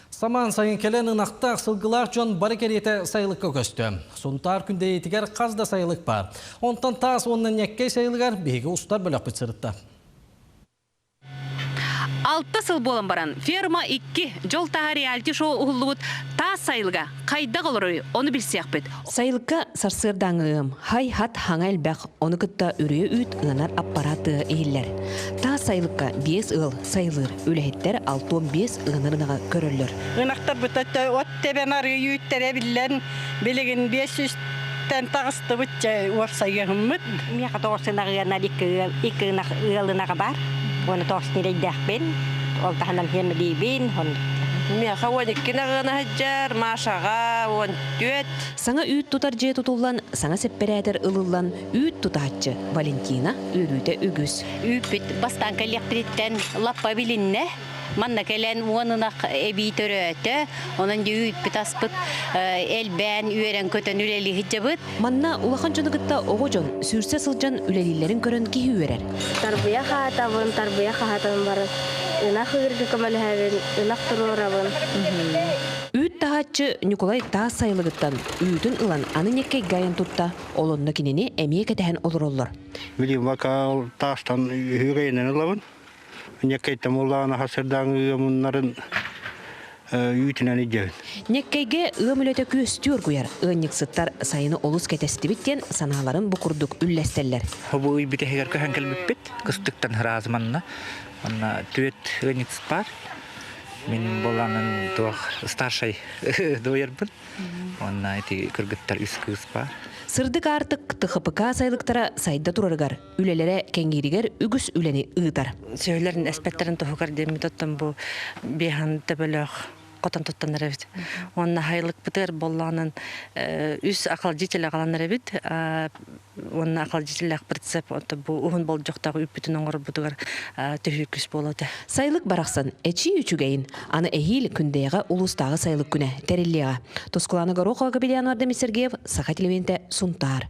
Саман сайын келен ынақта сылғылар жон барекерете сайылыққа көсті. Сұнтар күнде етігер қазда сайылық бар. Онтан тас онын еккей сайылығар бейгі ұстар бөлік бұтсырытта. 6 сыл болан баран ферма 2 жол тағы реалити шоу ұғылуыт тас сайылға қайда қолырой, оны білсек бет. Сайылыққа сарсырдаңығым, хай-хат хаңа әлбәқ, оны күтті үрі үт ұнар аппараты ейлер. Тас сайылыққа 5 ыл сайылыр, өліхеттер 6-15 ұнарынаға көрілір. Ұнақтар бұтатты оттебен ары үйттері білін, білігін 500-тен тағысты бұтча орсайығымыд. Меқа тоғысынағығына 2 ылынаға бар. Оны тоғысынere дәқпен, ол тағынан хемі дейбен. Меқа оны кінағына хаджар, машаға, он төт. Саңа үйт тұтар же тұтулан, саңа сепперәдер ылылан үйт тұтатчы Валентина үйрүйті үгіз. Үйпіт бастан коллекториттен лаппа білінне. Манна келен онынақ әбей түрөті, онын де үйпіт аспыт, әлбән, үйерен көтен үлелі хиджабыт. Манна улахан жонығытта оғы жон, сүрсе сылжан үлелілерін көрін кейі үйерер. Тарбия қағатабын барын. Үнақ үйірді көмәлі әбін, үнақ тұрорабын. Үйт тағатчы Николай таа сайылығыттан үйдің ұлан анын еккей гайын тұтта, олонны кенені әмие кетәхін олыр олар. Білім вакал тастан үйрейнен ұлавын. Некейтем олағына хасырдан ұйымынларын үйтінен идеуін. Неккейге ұйымылөті көстер көйер, ұйынник сыттар сайыны олыс кетесті біттен саналарын бұқырдық үлләстелер. Бұл үйбітегер көйен кәлміппет, күстіктен разманына. Онна түйет ұйынник сыт бар. Мен боланын туақ старшай дойербін. Онна әті күргіттар үс кыз бар. Сырдык артык ТХПК сайлыктара сайда турарыгар, үлелере кеңгиригер үгүс үлени ыытар. Сөйлерін әспеттерін тұхығар демі тұттым бұл бейхан тәбіліғ қотан тұттан әрәбіт. Онна хайлық бұтыр болланын үс ақал жетел ағалан әрәбіт. Онна ақал жетел ақ біртсеп, бұл ұғын бол жоқтағы үппітін оңыр бұтығар түйі күс болады. Сайлык барақсан, әчи үчүгейін, аны әйіл күндеяға улустағы сайлык күні тәреллеға. Тоскуланы Горохова Капелянуар Демис Сергеев, Саха телевизионда Сунтар.